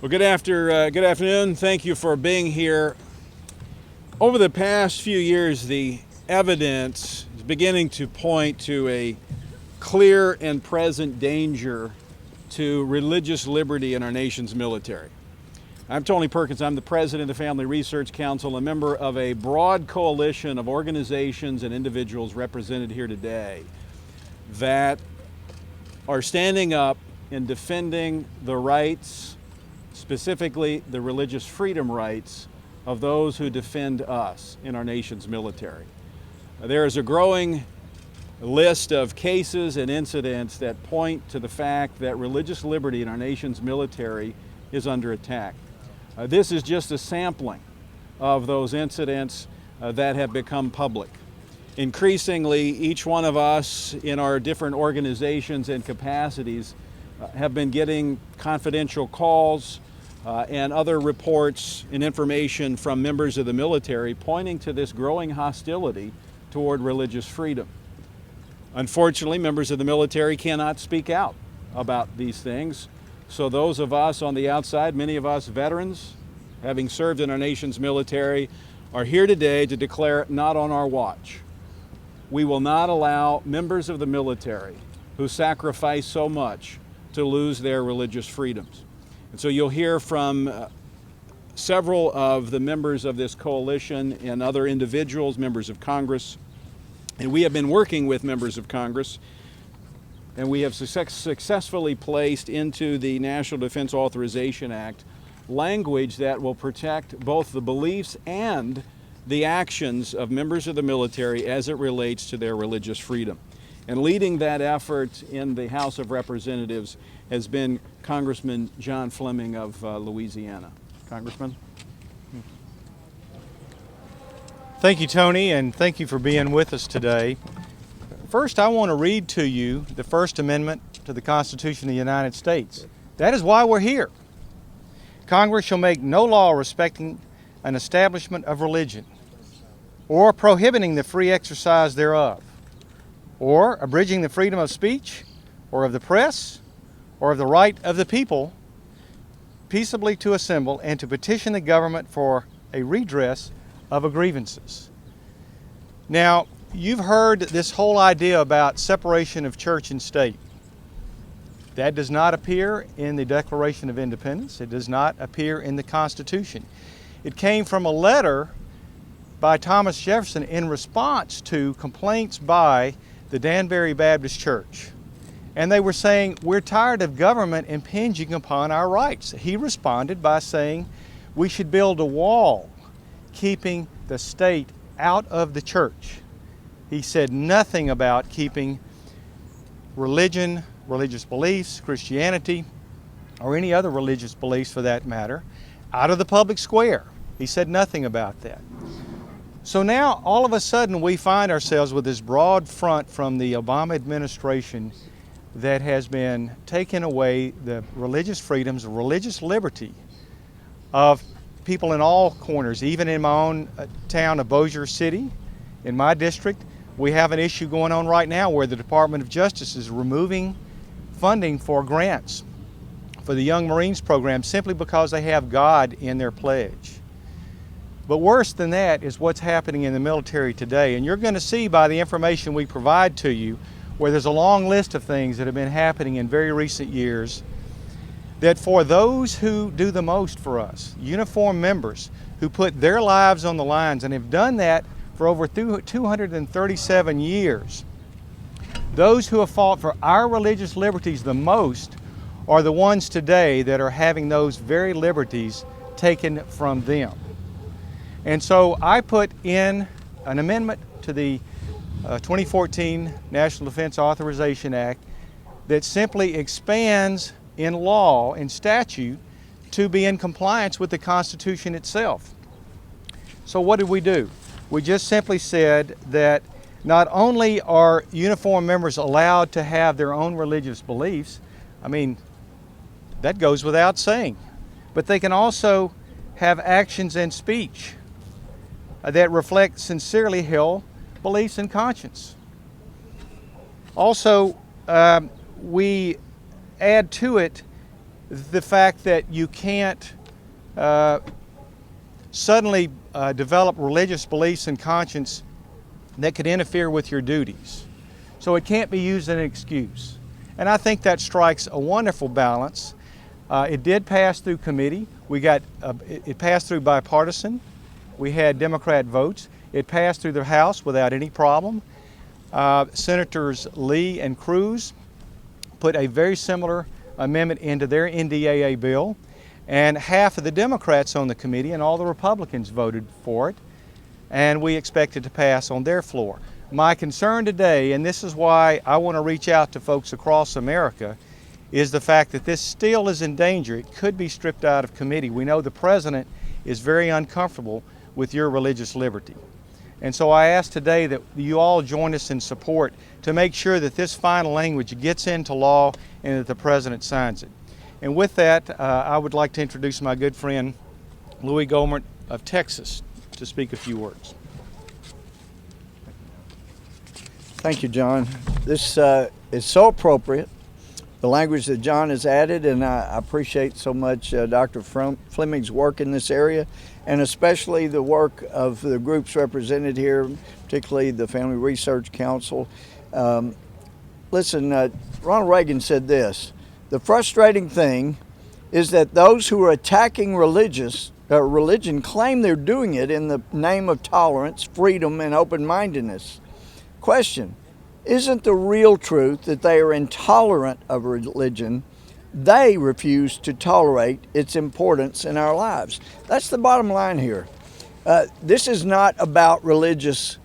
Well, good afternoon. Thank you for being here. Over the past few years, the evidence is beginning to point to a clear and present danger to religious liberty in our nation's military. I'm Tony Perkins. I'm the president of the Family Research Council, a member of a broad coalition of organizations and individuals represented here today that are standing up and defending the rights, specifically the religious freedom rights of those who defend us in our nation's military. There is a growing list of cases and incidents that point to the fact that religious liberty in our nation's military is under attack. This is just a sampling of those incidents that have become public. Increasingly, each one of us in our different organizations and capacities have been getting confidential calls and other reports and information from members of the military pointing to this growing hostility toward religious freedom. Unfortunately, members of the military cannot speak out about these things. So those of us on the outside, many of us veterans, having served in our nation's military, are here today to declare not on our watch. We will not allow members of the military who sacrifice so much to lose their religious freedoms. And so you'll hear from several of the members of this coalition and other individuals, members of Congress. And we have been working with members of Congress, and we have successfully placed into the National Defense Authorization Act language that will protect both the beliefs and the actions of members of the military as it relates to their religious freedom. And leading that effort in the House of Representatives has been Congressman John Fleming of Louisiana. Congressman? Thank you, Tony, and thank you for being with us today. First, I want to read to you the First Amendment to the Constitution of the United States. That is why we're here. Congress shall make no law respecting an establishment of religion, or prohibiting the free exercise thereof, or abridging the freedom of speech, or of the press, or of the right of the people peaceably to assemble and to petition the government for a redress of grievances. Now, you've heard this whole idea about separation of church and state. That does not appear in the Declaration of Independence. It does not appear in the Constitution. It came from a letter by Thomas Jefferson in response to complaints by the Danbury Baptist Church. And they were saying, we're tired of government impinging upon our rights. He responded by saying, we should build a wall keeping the state out of the church. He said nothing about keeping religion, religious beliefs, Christianity, or any other religious beliefs for that matter, out of the public square. He said nothing about that. So now, all of a sudden, we find ourselves with this broad front from the Obama administration that has been taking away the religious freedoms, religious liberty of people in all corners. Even in my own town of Bossier City, in my district, we have an issue going on right now where the Department of Justice is removing funding for grants for the Young Marines program simply because they have God in their pledge. But worse than that is what's happening in the military today. And you're going to see by the information we provide to you, where there's a long list of things that have been happening in very recent years, that for those who do the most for us, uniformed members who put their lives on the lines and have done that for over 237 years, those who have fought for our religious liberties the most are the ones today that are having those very liberties taken from them. And so I put in an amendment to the 2014 National Defense Authorization Act that simply expands in law and statute to be in compliance with the Constitution itself. So what did we do? We just simply said that not only are uniformed members allowed to have their own religious beliefs, I mean, that goes without saying, but they can also have actions and speech that reflect sincerely held beliefs and conscience. Also, we add to it the fact that you can't suddenly develop religious beliefs and conscience that could interfere with your duties. So it can't be used as an excuse. And I think that strikes a wonderful balance. It did pass through committee. It passed through bipartisan. We had Democrat votes. It passed through the House without any problem. Senators Lee and Cruz put a very similar amendment into their NDAA bill, and half of the Democrats on the committee and all the Republicans voted for it, and we expect it to pass on their floor. My concern today, and this is why I want to reach out to folks across America, is the fact that this still is in danger. It could be stripped out of committee. We know the President is very uncomfortable with your religious liberty. And so I ask today that you all join us in support to make sure that this final language gets into law and that the President signs it. And with that, I would like to introduce my good friend, Louis Gohmert of Texas, to speak a few words. Thank you, John. This is so appropriate, the language that John has added, and I appreciate so much Dr. Fleming's work in this area, and especially the work of the groups represented here, particularly the Family Research Council. Listen, Ronald Reagan said this: the frustrating thing is that those who are attacking religion claim they're doing it in the name of tolerance, freedom, and open-mindedness. Question: isn't the real truth that they are intolerant of religion? They refuse to tolerate its importance in our lives. That's the bottom line here. This is not about religious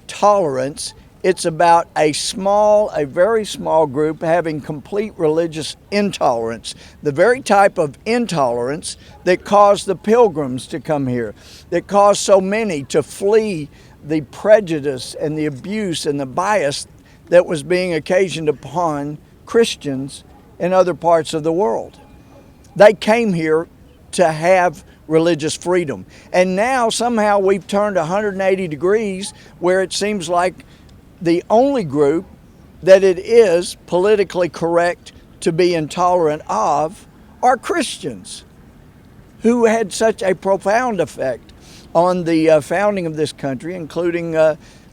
tolerance. It's about a very small group having complete religious intolerance, the very type of intolerance that caused the Pilgrims to come here, that caused so many to flee the prejudice and the abuse and the bias that was being occasioned upon Christians in other parts of the world. They came here to have religious freedom. And now somehow we've turned 180 degrees where it seems like the only group that it is politically correct to be intolerant of are Christians, who had such a profound effect on the founding of this country, including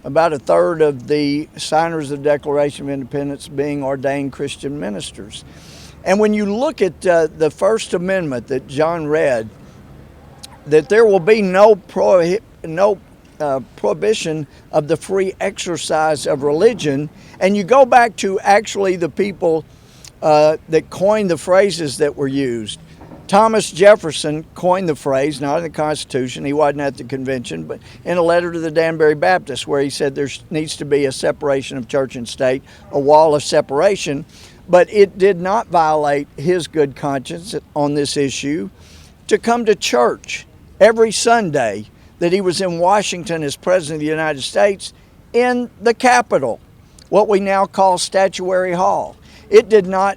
about a third of the signers of the Declaration of Independence being ordained Christian ministers. And when you look at the First Amendment that John read, that there will be no prohibition of the free exercise of religion, and you go back to actually the people that coined the phrases that were used. Thomas Jefferson coined the phrase, not in the Constitution, he wasn't at the convention, but in a letter to the Danbury Baptists, where he said there needs to be a separation of church and state, a wall of separation. But it did not violate his good conscience on this issue to come to church every Sunday that he was in Washington as President of the United States, in the Capitol, what we now call Statuary Hall. It did not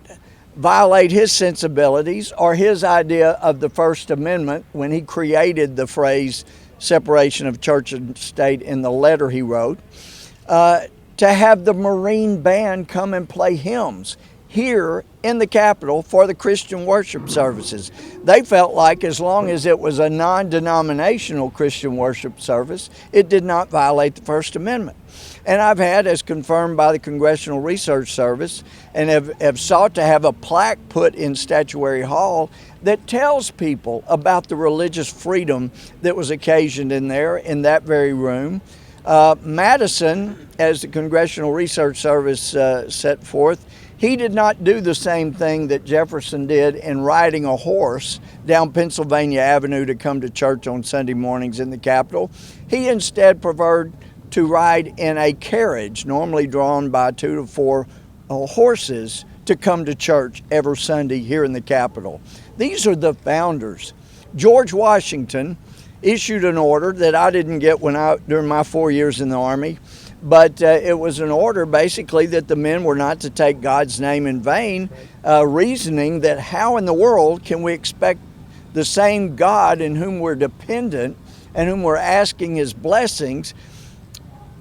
violate his sensibilities or his idea of the First Amendment when he created the phrase separation of church and state in the letter he wrote, to have the Marine Band come and play hymns here in the Capitol for the Christian worship services. They felt like as long as it was a non-denominational Christian worship service, it did not violate the First Amendment. And I've had, as confirmed by the Congressional Research Service, and have sought to have a plaque put in Statuary Hall that tells people about the religious freedom that was occasioned in there, in that very room. Madison, as the Congressional Research Service set forth, he did not do the same thing that Jefferson did in riding a horse down Pennsylvania Avenue to come to church on Sunday mornings in the Capitol. He instead preferred to ride in a carriage, normally drawn by 2 to 4 horses, to come to church every Sunday here in the Capitol. These are the founders. George Washington issued an order that I didn't get during my 4 years in the Army, but it was an order basically that the men were not to take God's name in vain, reasoning that how in the world can we expect the same God in whom we're dependent and whom we're asking his blessings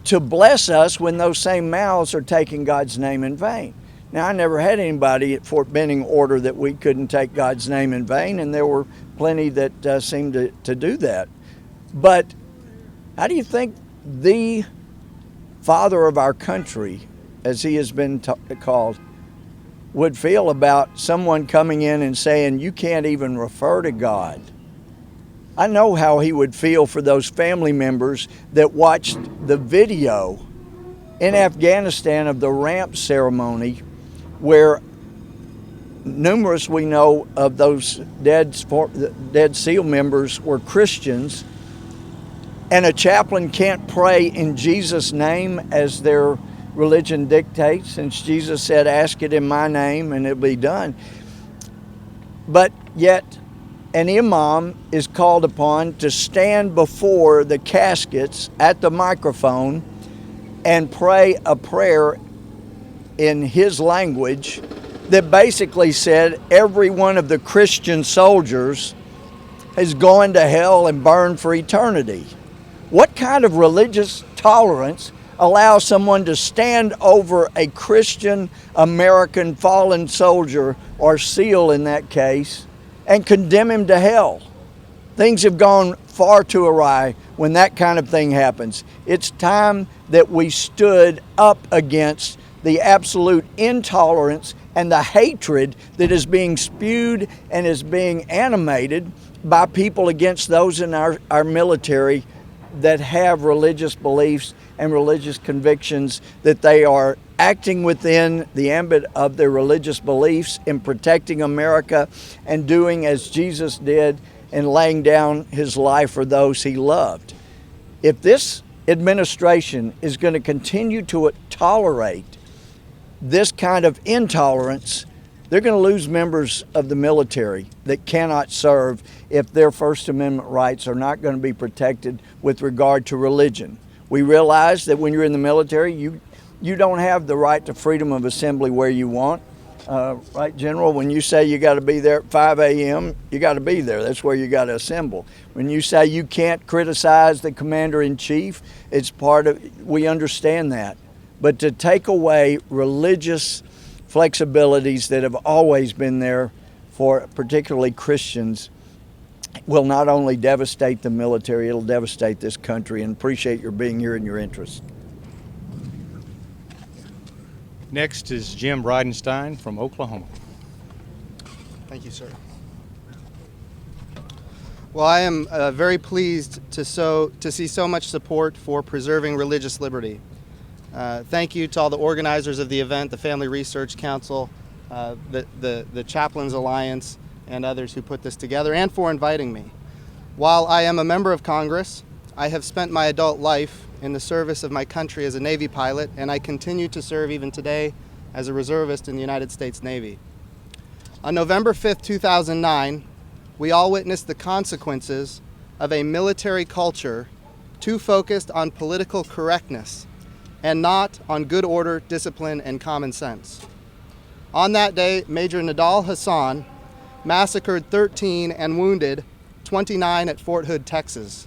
to bless us when those same mouths are taking God's name in vain. Now, I never had anybody at Fort Benning order that we couldn't take God's name in vain, and there were plenty that seemed to do that. But how do you think the father of our country, as he has been called, would feel about someone coming in and saying, you can't even refer to God? I know how he would feel for those family members that watched the video in Afghanistan of the ramp ceremony, where numerous, we know, of those dead SEAL members were Christians, and a chaplain can't pray in Jesus' name as their religion dictates, since Jesus said, ask it in my name and it'll be done. But yet an imam is called upon to stand before the caskets at the microphone and pray a prayer in his language that basically said every one of the Christian soldiers is going to hell and burn for eternity. What kind of religious tolerance allows someone to stand over a Christian American fallen soldier, or SEAL in that case, and condemn him to hell? Things have gone far too awry when that kind of thing happens. It's time that we stood up against the absolute intolerance and the hatred that is being spewed and is being animated by people against those in our military that have religious beliefs and religious convictions, that they are acting within the ambit of their religious beliefs in protecting America and doing as Jesus did in laying down his life for those he loved. If this administration is going to continue to tolerate this kind of intolerance, they're going to lose members of the military that cannot serve if their First Amendment rights are not going to be protected with regard to religion. We realize that when you're in the military, you don't have the right to freedom of assembly where you want. Right, General? When you say you got to be there at 5 a.m., you got to be there. That's where you got to assemble. When you say you can't criticize the commander-in-chief, it's part of, we understand that. But to take away religious flexibilities that have always been there for particularly Christians will not only devastate the military, it'll devastate this country. And appreciate your being here and your interest. Next is Jim Bridenstine from Oklahoma. Thank you, sir. Well, I am very pleased to see so much support for preserving religious liberty. Thank you to all the organizers of the event, the Family Research Council, the Chaplains Alliance, and others who put this together, and for inviting me. While I am a member of Congress, I have spent my adult life in the service of my country as a Navy pilot, and I continue to serve even today as a reservist in the United States Navy. On November 5th, 2009, we all witnessed the consequences of a military culture too focused on political correctness and not on good order, discipline, and common sense. On that day, Major Nadal Hassan massacred 13 and wounded 29 at Fort Hood, Texas.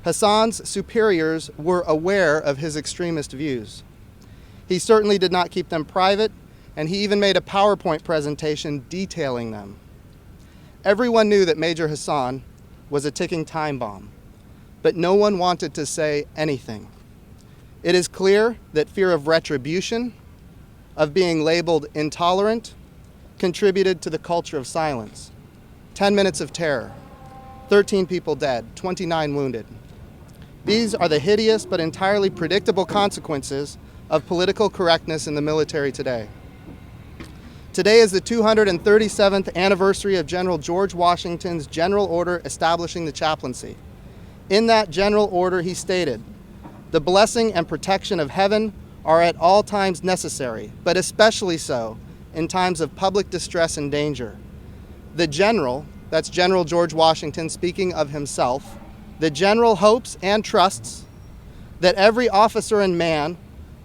Hassan's superiors were aware of his extremist views. He certainly did not keep them private, and he even made a PowerPoint presentation detailing them. Everyone knew that Major Hassan was a ticking time bomb, but no one wanted to say anything. It is clear that fear of retribution, of being labeled intolerant, contributed to the culture of silence. 10 minutes of terror, 13 people dead, 29 wounded. These are the hideous but entirely predictable consequences of political correctness in the military today. Today is the 237th anniversary of General George Washington's General Order establishing the chaplaincy. In that General Order, he stated, "The blessing and protection of heaven are at all times necessary, but especially so in times of public distress and danger. The General," that's General George Washington speaking of himself, "the General hopes and trusts that every officer and man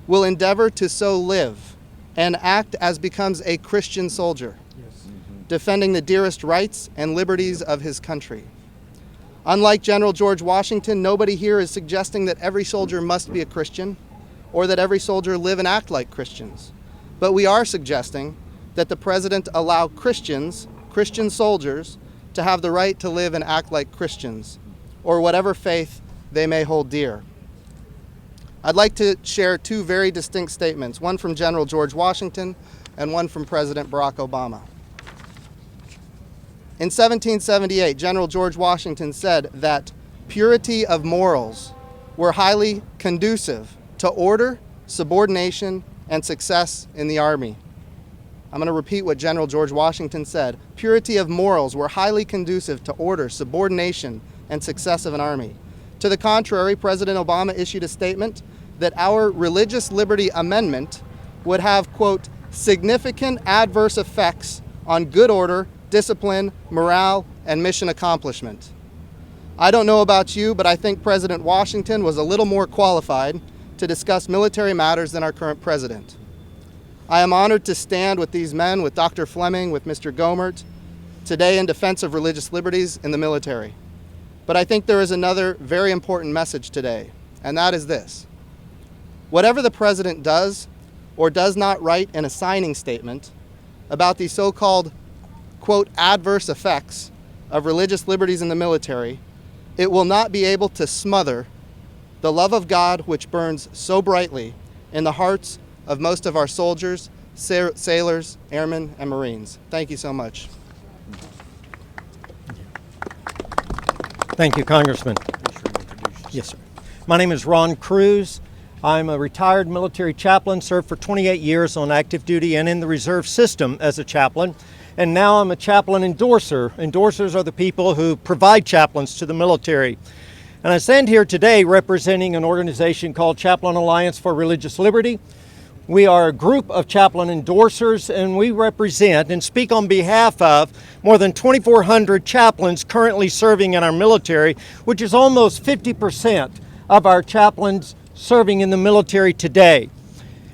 will endeavor to so live and act as becomes a Christian soldier, defending the dearest rights and liberties of his country." Unlike General George Washington, nobody here is suggesting that every soldier must be a Christian or that every soldier live and act like Christians. but we are suggesting that the president allow Christian soldiers, to have the right to live and act like Christians, or whatever faith they may hold dear. I'd like to share two very distinct statements, one from General George Washington and one from President Barack Obama. In 1778, General George Washington said that purity of morals were highly conducive to order, subordination, and success in the Army. I'm going to repeat what General George Washington said. Purity of morals were highly conducive to order, subordination, and success of an army. To the contrary, President Obama issued a statement that our Religious Liberty Amendment would have, quote, significant adverse effects on good order, discipline, morale, and mission accomplishment. I don't know about you, but I think President Washington was a little more qualified to discuss military matters than our current president. I am honored to stand with these men, with Dr. Fleming, with Mr. Gomert, today in defense of religious liberties in the military. But I think there is another very important message today, and that is this. Whatever the president does or does not write in a signing statement about the so-called, quote, adverse effects of religious liberties in the military, it will not be able to smother the love of God which burns so brightly in the hearts of most of our soldiers, sailors, airmen, and Marines. Thank you so much. Thank you, Congressman. Yes, sir. My name is Ron Cruz. I'm a retired military chaplain, served for 28 years on active duty and in the reserve system as a chaplain. And now I'm a chaplain endorser. Endorsers are the people who provide chaplains to the military. And I stand here today representing an organization called Chaplain Alliance for Religious Liberty. We are a group of chaplain endorsers, and we represent and speak on behalf of more than 2,400 chaplains currently serving in our military, which is almost 50% of our chaplains serving in the military today.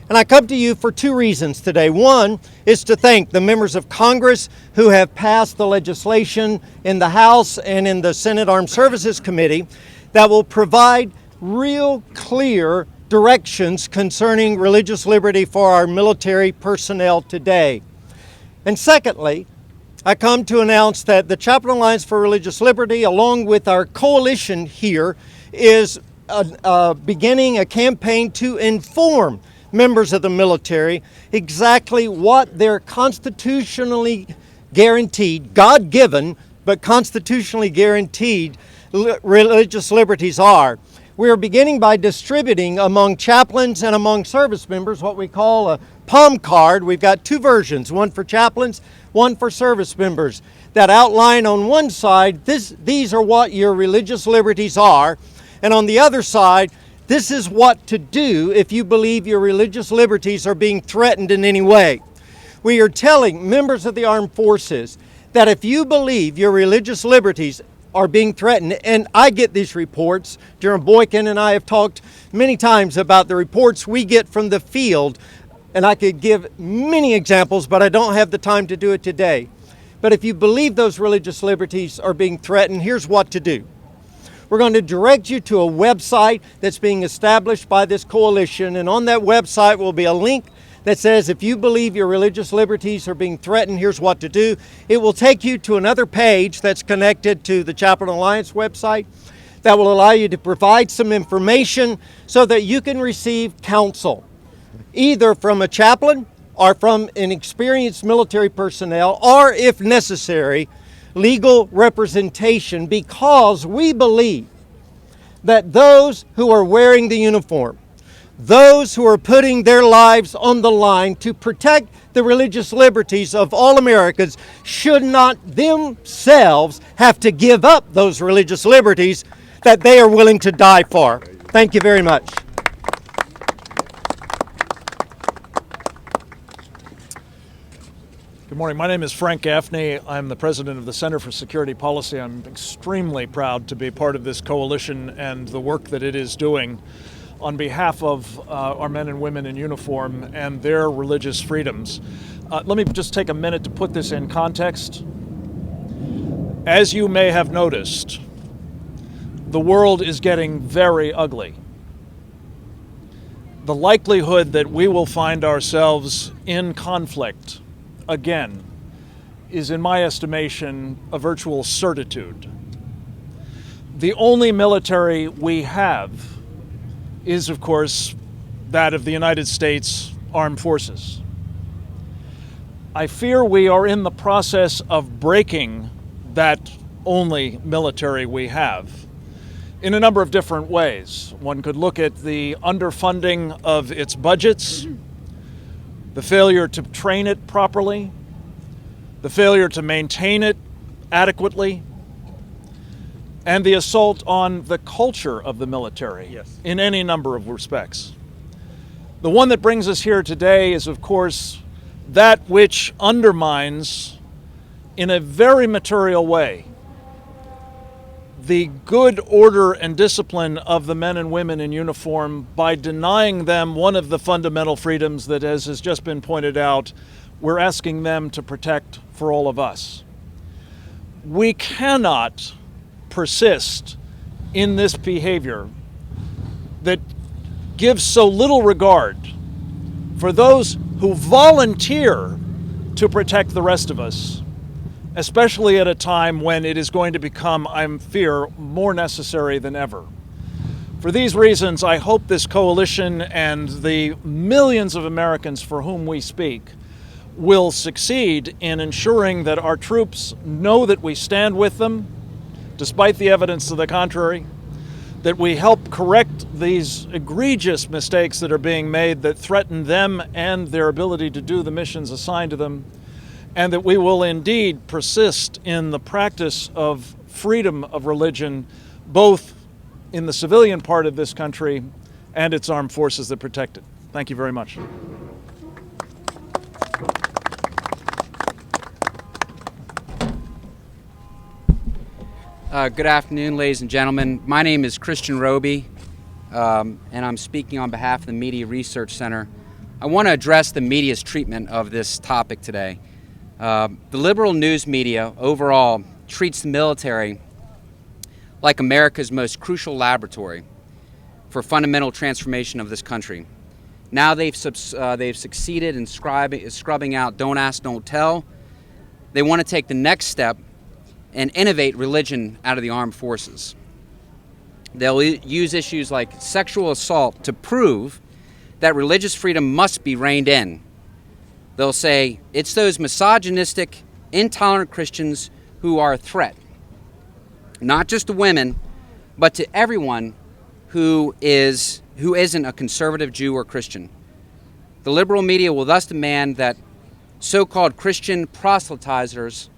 And I come to you for two reasons today. One is to thank the members of Congress who have passed the legislation in the House and in the Senate Armed Services Committee that will provide real clear directions concerning religious liberty for our military personnel today. And secondly, I come to announce that the Chaplain Alliance for Religious Liberty, along with our coalition here, is beginning a campaign to inform members of the military exactly what their constitutionally guaranteed, God-given, but constitutionally guaranteed religious liberties are. We are beginning by distributing among chaplains and among service members what we call a palm card. We've got two versions, one for chaplains, one for service members, that outline on one side, these are what your religious liberties are, and on the other side, this is what to do if you believe your religious liberties are being threatened in any way. We are telling members of the armed forces that if you believe your religious liberties are being threatened, and I get these reports. General Boykin and I have talked many times about the reports we get from the field, and I could give many examples, but I don't have the time to do it today. But if you believe those religious liberties are being threatened, here's what to do. We're going to direct you to a website that's being established by this coalition, and on that website will be a link that says if you believe your religious liberties are being threatened, here's what to do. It will take you to another page that's connected to the Chaplain Alliance website that will allow you to provide some information so that you can receive counsel, either from a chaplain or from an experienced military personnel, or if necessary, legal representation, because we believe that those who are wearing the uniform, those who are putting their lives on the line to protect the religious liberties of all Americans should not themselves have to give up those religious liberties that they are willing to die for. Thank you very much. Good morning. My name is Frank Gaffney. I'm the president of the Center for Security Policy. I'm extremely proud to be part of this coalition and the work that it is doing on behalf of our men and women in uniform and their religious freedoms. Let me just take a minute to put this in context. As you may have noticed, the world is getting very ugly. the likelihood that we will find ourselves in conflict again is, in my estimation, a virtual certitude. The only military we have is, of course, that of the United States Armed Forces. I fear we are in the process of breaking that only military we have in a number of different ways. One could look at the underfunding of its budgets, the failure to train it properly, the failure to maintain it adequately, and the assault on the culture of the military in any number of respects. The one that brings us here today is, of course, that which undermines, in a very material way, the good order and discipline of the men and women in uniform by denying them one of the fundamental freedoms that, as has just been pointed out, we're asking them to protect for all of us. We cannot persist in this behavior that gives so little regard for those who volunteer to protect the rest of us, especially at a time when it is going to become, I fear, more necessary than ever. For these reasons, I hope this coalition and the millions of Americans for whom we speak will succeed in ensuring that our troops know that we stand with them, despite the evidence to the contrary, that we help correct these egregious mistakes that are being made that threaten them and their ability to do the missions assigned to them, and that we will indeed persist in the practice of freedom of religion, both in the civilian part of this country and its armed forces that protect it. Thank you very much. Good afternoon, ladies and gentlemen. My name is Christian Roby, and I'm speaking on behalf of the Media Research Center. I want to address the media's treatment of this topic today. The liberal news media overall treats the military like America's most crucial laboratory for fundamental transformation of this country. Now they've succeeded in scrubbing out don't ask, don't tell. They want to take the next step and innovate religion out of the armed forces. They'll use issues like sexual assault to prove that religious freedom must be reined in. They'll say it's those misogynistic, intolerant Christians who are a threat, not just to women, but to everyone who isn't a conservative Jew or Christian. The liberal media will thus demand that so-called Christian proselytizers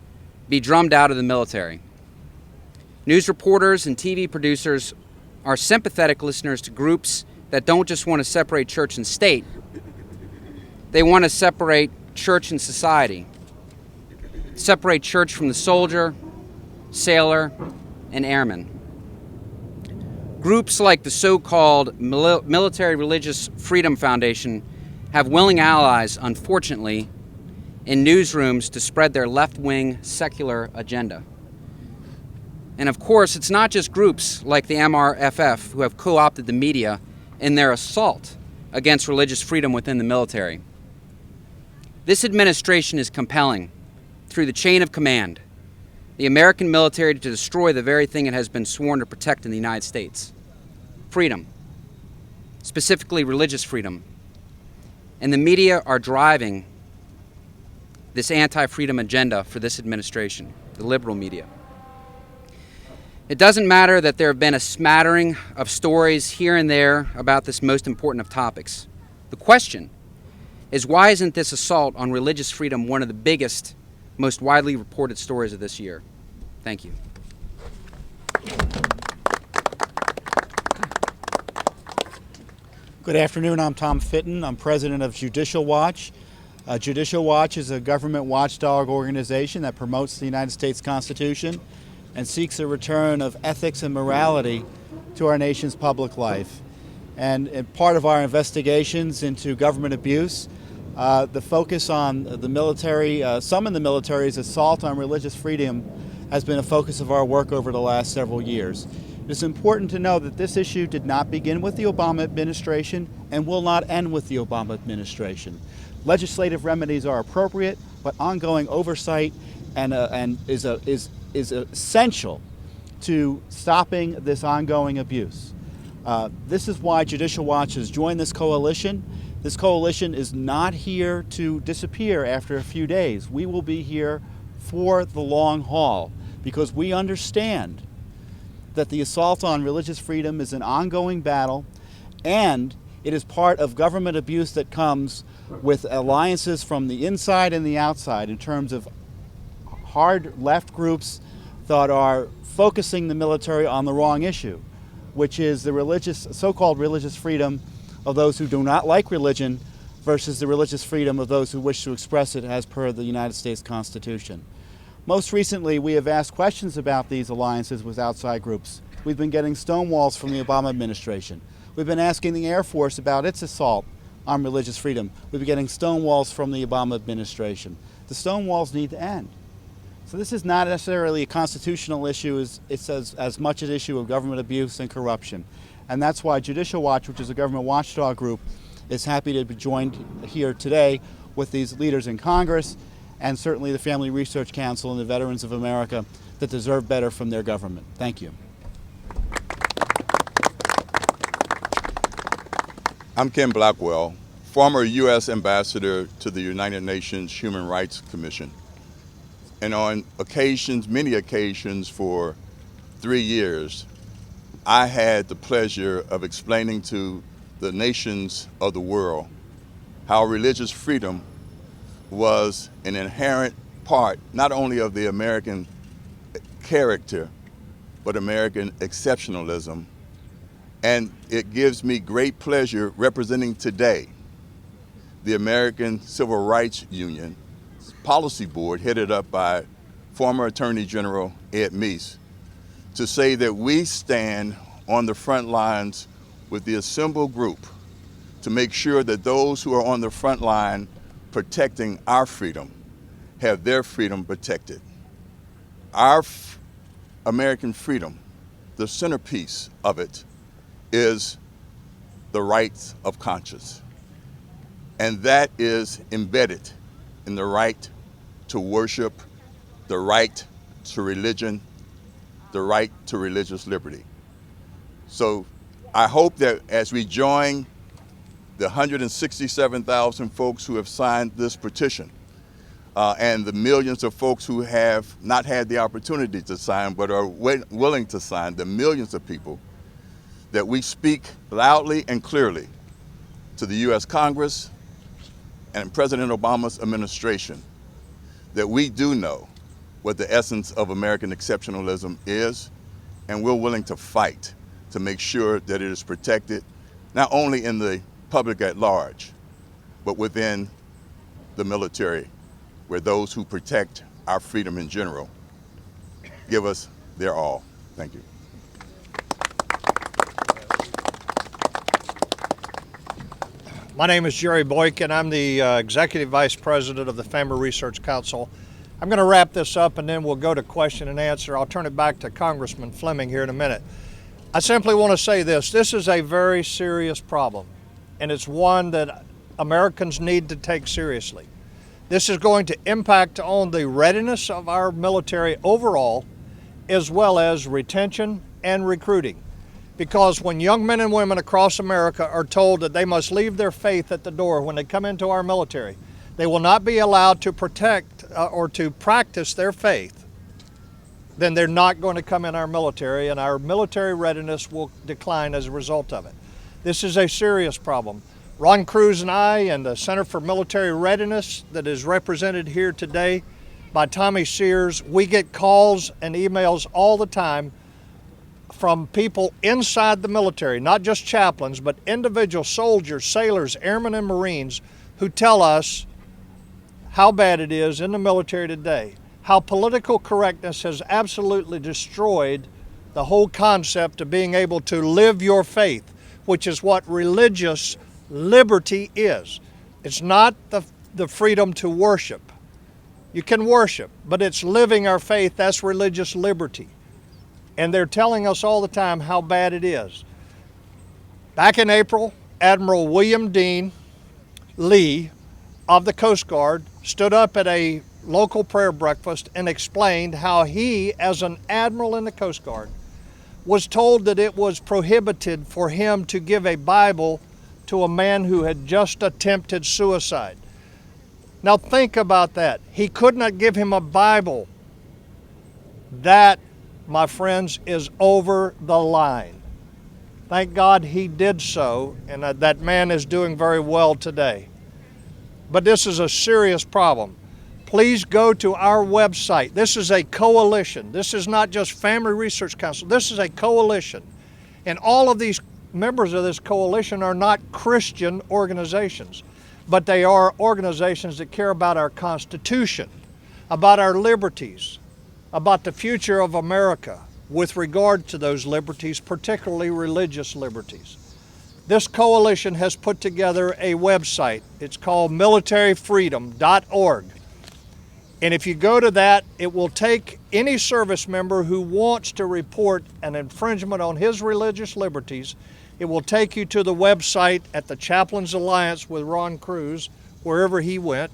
be drummed out of the military. News reporters and TV producers are sympathetic listeners to groups that don't just want to separate church and state. They want to separate church and society, separate church from the soldier, sailor, and airman. Groups like the so-called Military Religious Freedom Foundation have willing allies, unfortunately, in newsrooms to spread their left-wing secular agenda. And of course, it's not just groups like the MRFF who have co-opted the media in their assault against religious freedom within the military. This administration is compelling, through the chain of command, the American military to destroy the very thing it has been sworn to protect in the United States: freedom, specifically religious freedom. And the media are driving this anti-freedom agenda for this administration, the liberal media. It doesn't matter that there have been a smattering of stories here and there about this most important of topics. The question is, why isn't this assault on religious freedom one of the biggest, most widely reported stories of this year? Thank you. Good afternoon. I'm Tom Fitton. I'm president of Judicial Watch. Judicial Watch is a government watchdog organization that promotes the United States Constitution and seeks a return of ethics and morality to our nation's public life. And part of our investigations into government abuse, the focus on the military, some in the military's assault on religious freedom has been a focus of our work over the last several years. It is important to know that this issue did not begin with the Obama administration and will not end with the Obama administration. Legislative remedies are appropriate, but ongoing oversight is essential to stopping this ongoing abuse. This is why Judicial Watch has joined this coalition. This coalition is not here to disappear after a few days. We will be here for the long haul because we understand that the assault on religious freedom is an ongoing battle, and it is part of government abuse that comes with alliances from the inside and the outside in terms of hard left groups that are focusing the military on the wrong issue, which is the so-called religious freedom of those who do not like religion versus the religious freedom of those who wish to express it as per the United States Constitution. Most recently, we have asked questions about these alliances with outside groups. We've been getting stonewalls from the Obama administration. We've been asking the Air Force about its assault on religious freedom. We've been getting stonewalls from the Obama administration. The stonewalls need to end. So this is not necessarily a constitutional issue, it's as much an issue of government abuse and corruption. And that's why Judicial Watch, which is a government watchdog group, is happy to be joined here today with these leaders in Congress and certainly the Family Research Council and the Veterans of America that deserve better from their government. Thank you. I'm Ken Blackwell, former U.S. Ambassador to the United Nations Human Rights Commission. And on occasions, many occasions for 3 years, I had the pleasure of explaining to the nations of the world how religious freedom was an inherent part not only of the American character, but American exceptionalism. And it gives me great pleasure representing today the American Civil Rights Union Policy Board, headed up by former Attorney General Ed Meese, to say that we stand on the front lines with the assembled group to make sure that those who are on the front line protecting our freedom have their freedom protected. Our American freedom, the centerpiece of it, is the right of conscience. And that is embedded in the right to worship, the right to religion, the right to religious liberty. So I hope that as we join the 167,000 folks who have signed this petition, and the millions of folks who have not had the opportunity to sign but are willing to sign, the millions of people, that we speak loudly and clearly to the U.S. Congress and President Obama's administration that we do know what the essence of American exceptionalism is, and we're willing to fight to make sure that it is protected, not only in the public at large, but within the military, where those who protect our freedom in general give us their all. Thank you. My name is Jerry Boykin. I'm the Executive Vice President of the Family Research Council. I'm going to wrap this up and then we'll go to question and answer. I'll turn it back to Congressman Fleming here in a minute. I simply want to say this. This is a very serious problem, and it's one that Americans need to take seriously. This is going to impact on the readiness of our military overall, as well as retention and recruiting. Because when young men and women across America are told that they must leave their faith at the door when they come into our military, they will not be allowed to protect or to practice their faith, then they're not going to come in our military, and our military readiness will decline as a result of it. This is a serious problem. Ron Cruz and I and the Center for Military Readiness that is represented here today by Tommy Sears, we get calls and emails all the time from people inside the military, not just chaplains, but individual soldiers, sailors, airmen, and Marines who tell us how bad it is in the military today, how political correctness has absolutely destroyed the whole concept of being able to live your faith, which is what religious liberty is. It's not the freedom to worship. You can worship, but it's living our faith. That's religious liberty. and they're telling us all the time how bad it is. Back in April, Admiral William Dean Lee of the Coast Guard stood up at a local prayer breakfast and explained how he, as an admiral in the Coast Guard, was told that it was prohibited for him to give a Bible to a man who had just attempted suicide. Now think about that. He could not give him a Bible. That, my friends, is over the line. Thank God he did so, and that man is doing very well today. But this is a serious problem. Please go to our website. This is a coalition. This is not just Family Research Council. This is a coalition. And all of these members of this coalition are not Christian organizations, but they are organizations that care about our Constitution, about our liberties, about the future of America with regard to those liberties, particularly religious liberties. This coalition has put together a website. It's called militaryfreedom.org. And if you go to that, it will take any service member who wants to report an infringement on his religious liberties. It will take you to the website at the Chaplains Alliance with Ron Cruz, wherever he went.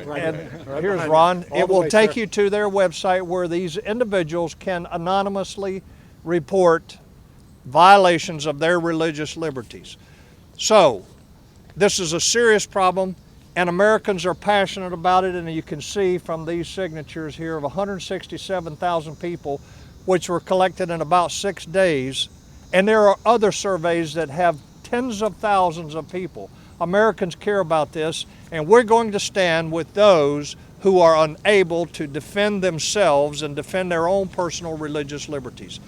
And here's Ron. It will take you to their website where these individuals can anonymously report violations of their religious liberties. So, this is a serious problem, and Americans are passionate about it, and you can see from these signatures here of 167,000 people, which were collected in about 6 days, and there are other surveys that have tens of thousands of people. Americans care about this, and we're going to stand with those who are unable to defend themselves and defend their own personal religious liberties.